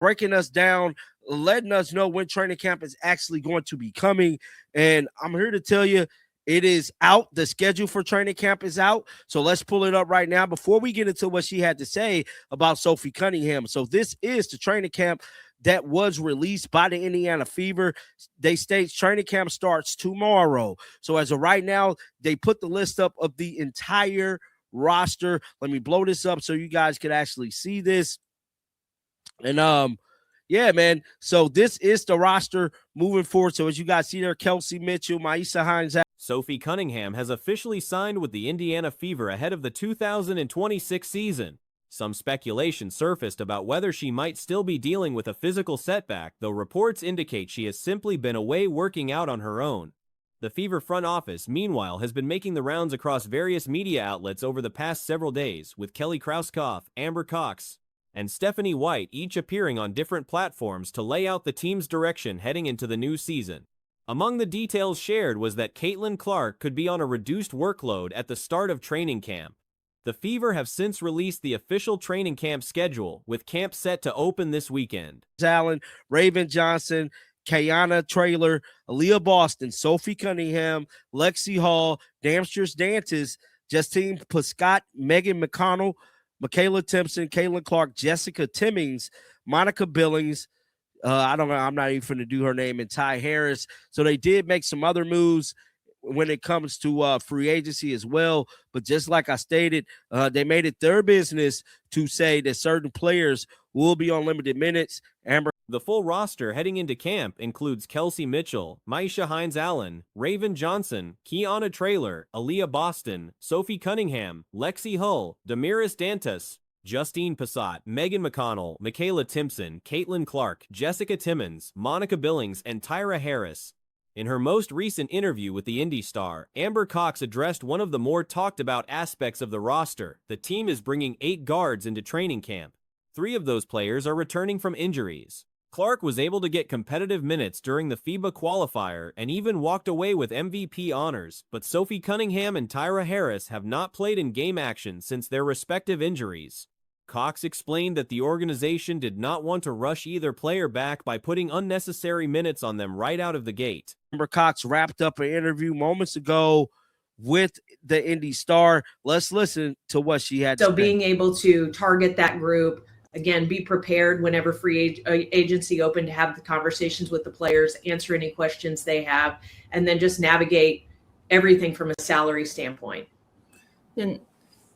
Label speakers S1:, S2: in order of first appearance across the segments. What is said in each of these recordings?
S1: breaking us down, letting us know when training camp is actually going to be coming. And I'm here to tell you, it is out. The schedule for training camp is out. So let's pull it up right now before we get into what she had to say about Sophie Cunningham. So this is the training camp that was released by the Indiana Fever. They state training camp starts tomorrow. So as of right now, they put the list up of the entire roster. Let me blow this up so you guys can actually see this. And yeah, man. So this is the roster moving forward. So as you guys see there, Kelsey Mitchell, Maisha Hines.
S2: Sophie Cunningham has officially signed with the Indiana Fever ahead of the 2026 season. Some speculation surfaced about whether she might still be dealing with a physical setback, though reports indicate she has simply been away working out on her own. The Fever front office, meanwhile, has been making the rounds across various media outlets over the past several days, with Kelly Krauskopf, Amber Cox, and Stephanie White each appearing on different platforms to lay out the team's direction heading into the new season. Among the details shared was that Caitlin Clark could be on a reduced workload at the start of training camp. The Fever have since released the official training camp schedule, with camp set to open this weekend.
S1: Allen, Raven Johnson, Kayana Traylor, Aaliyah Boston, Sophie Cunningham, Lexi Hall, Damsters Dantes, Justine Prescott, Megan McConnell, Michaela Timpson, Caitlin Clark, Jessica Timmings, Monica Billings. I don't know. I'm not even going to do her name. And Ty Harris. So they did make some other moves when it comes to free agency as well. But just like I stated, they made it their business to say that certain players will be on limited minutes. Amber.
S2: The full roster heading into camp includes Kelsey Mitchell, Maisha Hines Allen, Raven Johnson, Kiana Traylor, Aaliyah Boston, Sophie Cunningham, Lexi Hull, Damiris Dantas, Justine Passat, Megan McConnell, Michaela Timpson, Caitlin Clark, Jessica Timmons, Monica Billings, and Tyra Harris. In her most recent interview with the Indy Star, Amber Cox addressed one of the more talked-about aspects of the roster. The team is bringing 8 guards into training camp. 3 of those players are returning from injuries. Clark was able to get competitive minutes during the FIBA qualifier and even walked away with MVP honors, but Sophie Cunningham and Tyra Harris have not played in game action since their respective injuries. Cox explained that the organization did not want to rush either player back by putting unnecessary minutes on them right out of the gate.
S1: Amber Cox wrapped up an interview moments ago with the Indy Star. Let's listen to what she had to say.
S3: So being able to target that group, again, be prepared whenever free agency open to have the conversations with the players, answer any questions they have, and then just navigate everything from a salary standpoint.
S4: And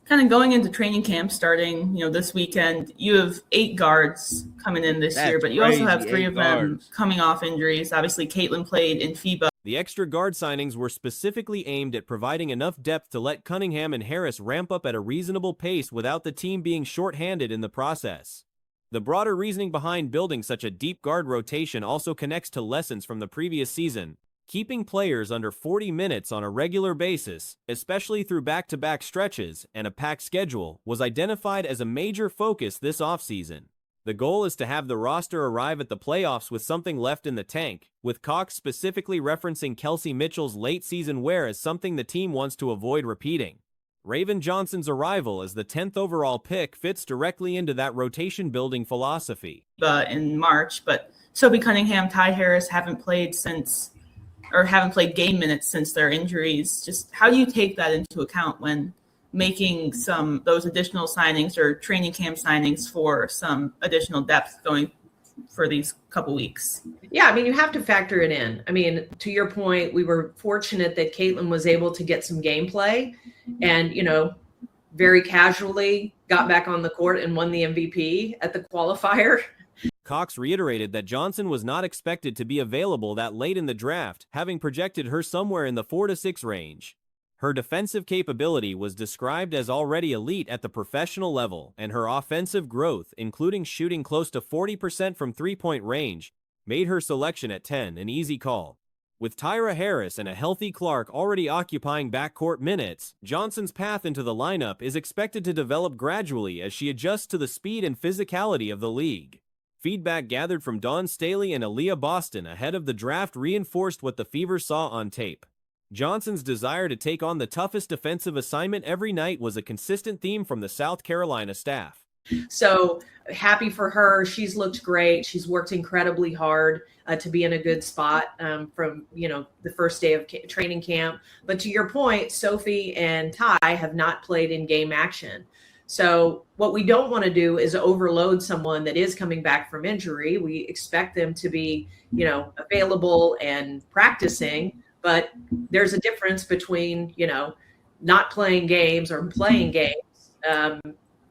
S4: kind of going into training camp starting, this weekend, you have 8 guards coming in this year, but you also have 3 of them coming off injuries. Obviously, Caitlin played in FIBA.
S2: The extra guard signings were specifically aimed at providing enough depth to let Cunningham and Harris ramp up at a reasonable pace without the team being shorthanded in the process. The broader reasoning behind building such a deep guard rotation also connects to lessons from the previous season. Keeping players under 40 minutes on a regular basis, especially through back-to-back stretches and a packed schedule, was identified as a major focus this offseason. The goal is to have the roster arrive at the playoffs with something left in the tank, with Cox specifically referencing Kelsey Mitchell's late-season wear as something the team wants to avoid repeating. Raven Johnson's arrival as the 10th overall pick fits directly into that rotation-building philosophy.
S4: In March, but Sophie Cunningham, Ty Harris haven't played game minutes since their injuries. Just how do you take that into account when making those additional signings or training camp signings for some additional depth going for these couple weeks?
S3: Yeah, you have to factor it in. To your point, we were fortunate that Caitlin was able to get some gameplay and, very casually got back on the court and won the MVP at the qualifier.
S2: Cox reiterated that Johnson was not expected to be available that late in the draft, having projected her somewhere in the 4 to 6 range. Her defensive capability was described as already elite at the professional level, and her offensive growth, including shooting close to 40% from three-point range, made her selection at 10 an easy call. With Tyra Harris and a healthy Clark already occupying backcourt minutes, Johnson's path into the lineup is expected to develop gradually as she adjusts to the speed and physicality of the league. Feedback gathered from Dawn Staley and Aaliyah Boston ahead of the draft reinforced what the Fever saw on tape. Johnson's desire to take on the toughest defensive assignment every night was a consistent theme from the South Carolina staff.
S3: So happy for her. She's looked great. She's worked incredibly hard to be in a good spot from, the first day of training camp. But to your point, Sophie and Ty have not played in game action. So what we don't want to do is overload someone that is coming back from injury. We expect them to be, available and practicing, but there's a difference between, not playing games or playing games.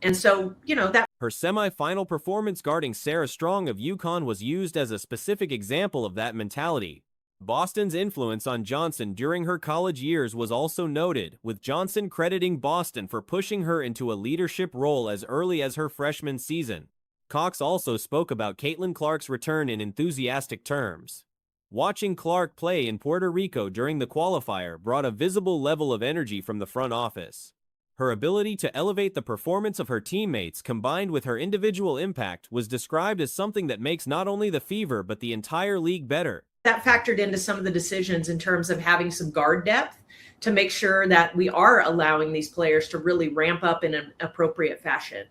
S3: And so, that
S2: Her semi-final performance guarding Sarah Strong of UConn was used as a specific example of that mentality. Boston's influence on Johnson during her college years was also noted, with Johnson crediting Boston for pushing her into a leadership role as early as her freshman season. Cox also spoke about Caitlin Clark's return in enthusiastic terms. Watching Clark play in Puerto Rico during the qualifier brought a visible level of energy from the front office. Her ability to elevate the performance of her teammates combined with her individual impact was described as something that makes not only the Fever but the entire league better.
S3: That factored into some of the decisions in terms of having some guard depth to make sure that we are allowing these players to really ramp up in an appropriate fashion.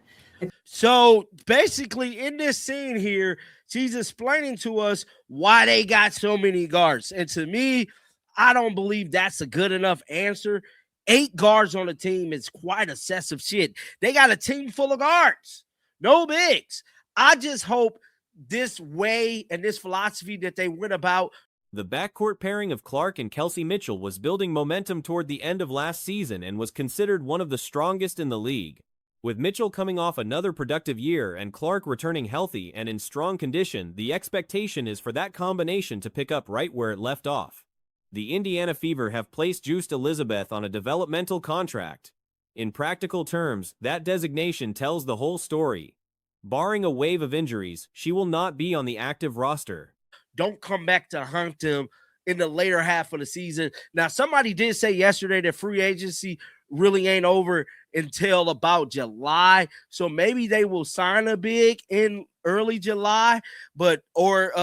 S1: So basically in this scene here, she's explaining to us why they got so many guards. And to me, I don't believe that's a good enough answer. 8 guards on the team is quite excessive shit. They got a team full of guards, no bigs. I just hope this way and this philosophy that they went about.
S2: The backcourt pairing of Clark and Kelsey Mitchell was building momentum toward the end of last season and was considered one of the strongest in the league. With Mitchell coming off another productive year and Clark returning healthy and in strong condition, the expectation is for that combination to pick up right where it left off. The Indiana Fever have placed Juste Elizabeth on a developmental contract. In practical terms, that designation tells the whole story. Barring a wave of injuries, she will not be on the active roster.
S1: Don't come back to hunt them in the later half of the season. Now, somebody did say yesterday that free agency really ain't over until about July. So maybe they will sign a big in early July, or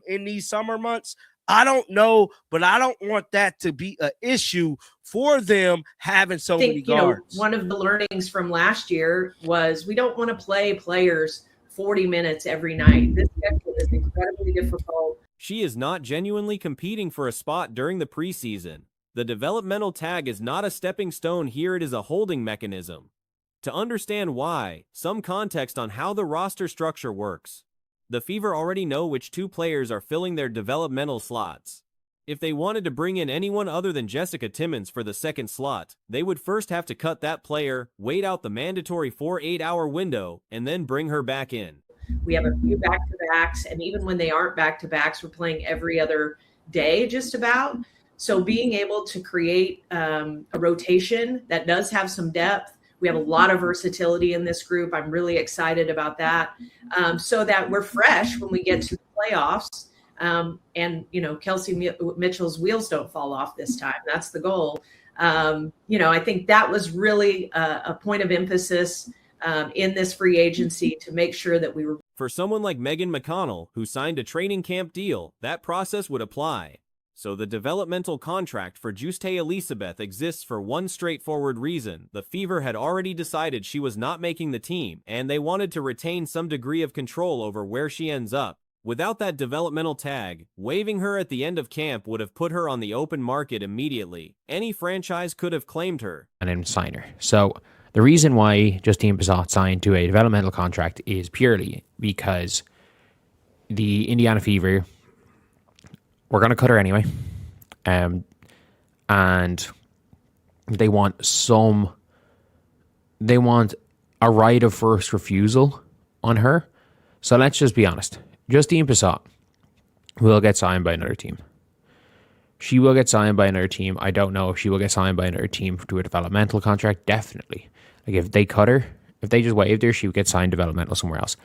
S1: in these summer months. I don't know, but I don't want that to be an issue for them having so many guards.
S3: One of the learnings from last year was we don't want to play players 40 minutes every night. This schedule is incredibly difficult.
S2: She is not genuinely competing for a spot during the preseason. The developmental tag is not a stepping stone here, it is a holding mechanism. To understand why, some context on how the roster structure works. The Fever already know which 2 players are filling their developmental slots. If they wanted to bring in anyone other than Jessica Timmons for the second slot, they would first have to cut that player, wait out the mandatory 8-hour window, and then bring her back in.
S3: We have a few back-to-backs, and even when they aren't back-to-backs, we're playing every other day just about. So being able to create a rotation that does have some depth. We have a lot of versatility in this group. I'm really excited about that, so that we're fresh when we get to the playoffs. And, Kelsey Mitchell's wheels don't fall off this time. That's the goal. I think that was really a point of emphasis in this free agency to make sure that we were.
S2: For someone like Megan McConnell, who signed a training camp deal, that process would apply. So the developmental contract for Juste Elizabeth exists for one straightforward reason. The Fever had already decided she was not making the team, and they wanted to retain some degree of control over where she ends up. Without that developmental tag, waiving her at the end of camp would have put her on the open market immediately. Any franchise could have claimed her.
S5: And then sign her. So the reason why Justine Bissott signed to a developmental contract is purely because the Indiana Fever we're going to cut her anyway. And they want a right of first refusal on her. So let's just be honest. Justine Bissott will get signed by another team. She will get signed by another team. I don't know if she will get signed by another team to a developmental contract. Definitely. Like if they cut her, if they just waived her, she would get signed developmental somewhere else.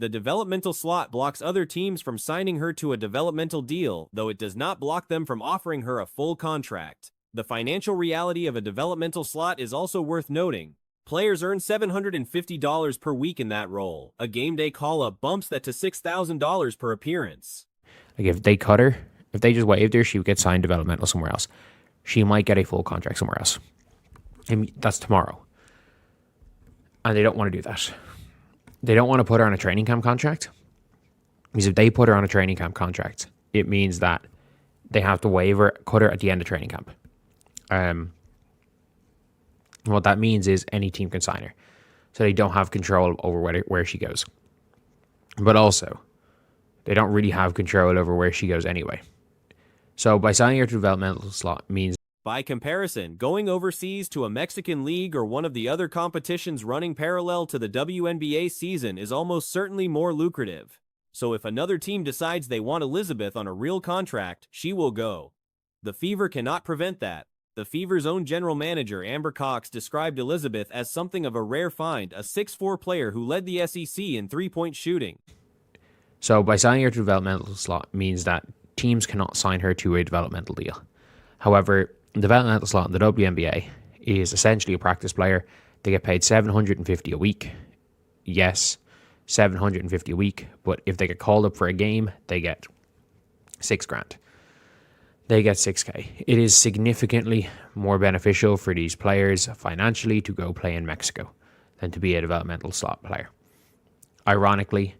S2: The developmental slot blocks other teams from signing her to a developmental deal, though it does not block them from offering her a full contract. The financial reality of a developmental slot is also worth noting. Players earn $750 per week in that role. A game day call-up bumps that to $6,000 per appearance.
S5: Like if they cut her, if they just waived her, she would get signed developmental somewhere else. She might get a full contract somewhere else. And that's tomorrow. And they don't want to do that. they don't want to put her on a training camp contract, because if they put her on a training camp contract, it means that they have to waive her, cut her at the end of training camp. What that means is any team can sign her, so they don't have control over where she goes. But also, they don't really have control over where she goes anyway. So by signing her to developmental slot means,
S2: By comparison, going overseas to a Mexican league or one of the other competitions running parallel to the WNBA season is almost certainly more lucrative. So if another team decides they want Elizabeth on a real contract, she will go. The Fever cannot prevent that. The Fever's own general manager, Amber Cox, described Elizabeth as something of a rare find, a 6'4" player who led the SEC in three-point shooting.
S5: so by signing her to developmental slot means that teams cannot sign her to a developmental deal. However, developmental slot in the WNBA is essentially a practice player. They get paid $750 a week. Yes, $750 a week, but if they get called up for a game, they get $6,000. They get $6K. It is significantly more beneficial for these players financially to go play in Mexico than to be a developmental slot player. Ironically,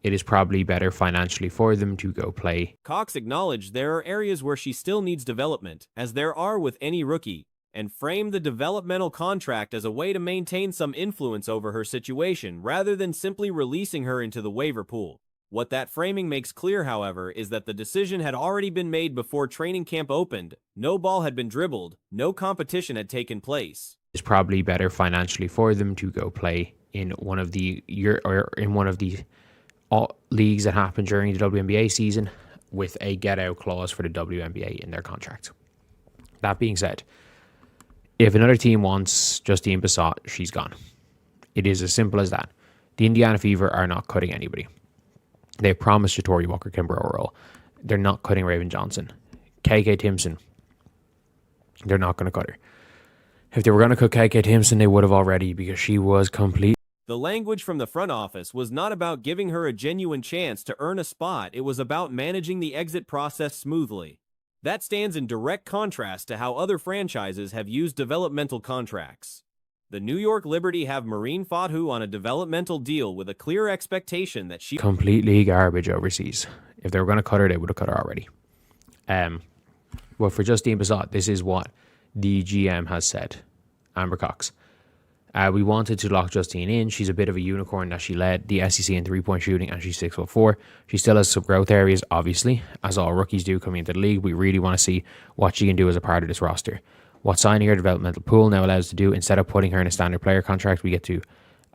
S5: it is probably better financially for them to go play.
S2: Cox acknowledged there are areas where she still needs development, as there are with any rookie, and framed the developmental contract as a way to maintain some influence over her situation rather than simply releasing her into the waiver pool. What that framing makes clear, however, is that the decision had already been made before training camp opened, no ball had been dribbled, no competition had taken place.
S5: It's probably better financially for them to go play in one of the leagues that happen during the WNBA season with a get-out clause for the WNBA in their contract. That being said, if another team wants Justine Bissott, she's gone. It is as simple as that. The Indiana Fever are not cutting anybody. They promised Tori Walker-Kimber a role. They're not cutting Raven Johnson. KK Timpson, they're not going to cut her. If they were going to cut KK Timpson, they would have already, because she was complete.
S2: The language from the front office was not about giving her a genuine chance to earn a spot, it was about managing the exit process smoothly. That stands in direct contrast to how other franchises have used developmental contracts. The New York Liberty have Maureen Fatu on a developmental deal with a clear expectation that she
S5: Completely garbage overseas. If they were going to cut her, they would have cut her already. But for Justine Bissott, this is what the GM has said, Amber Cox. We wanted to lock Justine in. She's a bit of a unicorn that she led the SEC in three-point shooting, and she's 6'4". She still has some growth areas, obviously, as all rookies do coming into the league. We really want to see what she can do as a part of this roster. What signing her developmental pool now allows us to do, instead of putting her in a standard player contract, we get to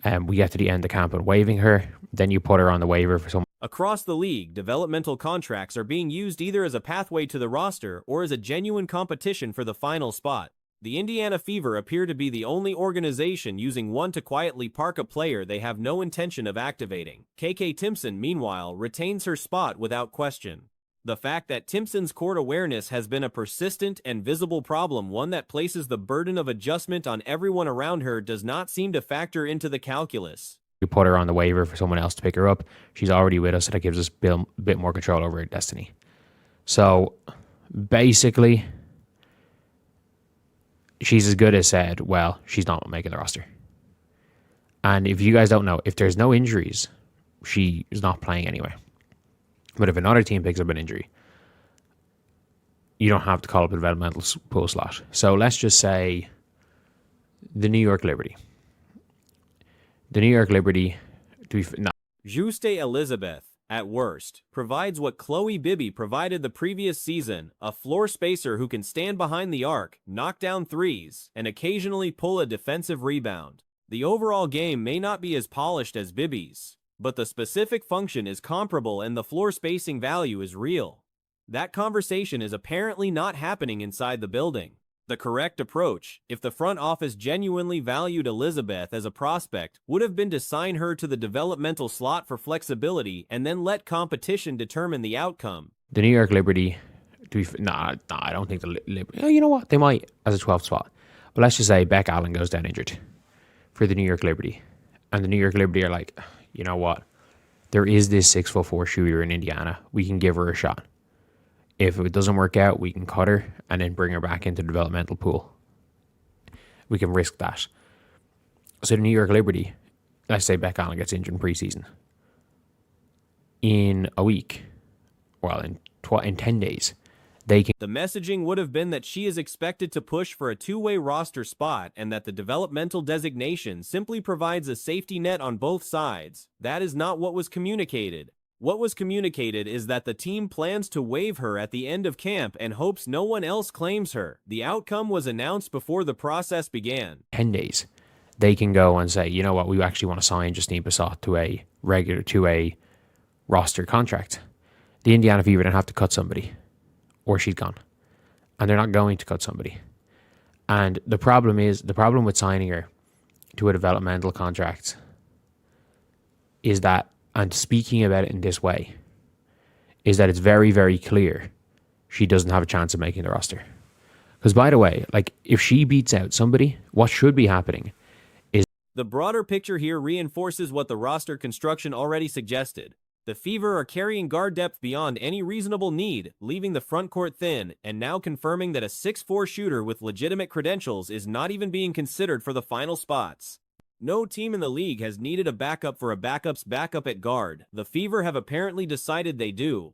S5: the end of camp and waiving her. Then you put her on the waiver for some.
S2: Across the league, developmental contracts are being used either as a pathway to the roster or as a genuine competition for the final spot. The Indiana Fever appear to be the only organization using one to quietly park a player they have no intention of activating. KK Timpson, meanwhile, retains her spot without question. The fact that Timpson's court awareness has been a persistent and visible problem, one that places the burden of adjustment on everyone around her, does not seem to factor into the calculus.
S5: We put her on the waiver for someone else to pick her up. She's already with us, so that gives us a bit more control over her destiny. So, basically, she's as good as said, well, she's not making the roster. And if you guys don't know, if there's no injuries, she is not playing anyway. But if another team picks up an injury, you don't have to call up a developmental pool slot. So let's just say the New York Liberty. The New York Liberty,
S2: Juste Elizabeth, at worst, provides what Chloe Bibby provided the previous season, a floor spacer who can stand behind the arc, knock down threes, and occasionally pull a defensive rebound. The overall game may not be as polished as Bibby's, but the specific function is comparable and the floor spacing value is real. That conversation is apparently not happening inside the building. The correct approach, if the front office genuinely valued Elizabeth as a prospect, would have been to sign her to the developmental slot for flexibility and then let competition determine the outcome.
S5: The New York Liberty, I don't think the Liberty, you know what, they might as a 12th spot. But let's just say Beck Allen goes down injured for the New York Liberty. And the New York Liberty are like, you know what? There is this 6'4" shooter in Indiana. We can give her a shot. If it doesn't work out, we can cut her and then bring her back into the developmental pool. We can risk that. So the New York Liberty, let's say Beck Allen gets injured in preseason, in a week, well, in 10 days, they can.
S2: The messaging would have been that she is expected to push for a two-way roster spot and that the developmental designation simply provides a safety net on both sides. That is not what was communicated. What was communicated is that the team plans to waive her at the end of camp and hopes no one else claims her. The outcome was announced before the process began.
S5: 10 days, they can go and say, you know what, we actually want to sign Justine Bissot to a roster contract. The Indiana Fever don't have to cut somebody, or she's gone. And they're not going to cut somebody. And the problem with signing her to a developmental contract is that, and speaking about it in this way, is that it's very, very clear she doesn't have a chance of making the roster. Because, by the way, like, if she beats out somebody, what should be happening is...
S2: The broader picture here reinforces what the roster construction already suggested. The Fever are carrying guard depth beyond any reasonable need, leaving the front court thin, and now confirming that a 6'4" shooter with legitimate credentials is not even being considered for the final spots. No team in the league has needed a backup for a backup's backup at guard. The Fever have apparently decided they do.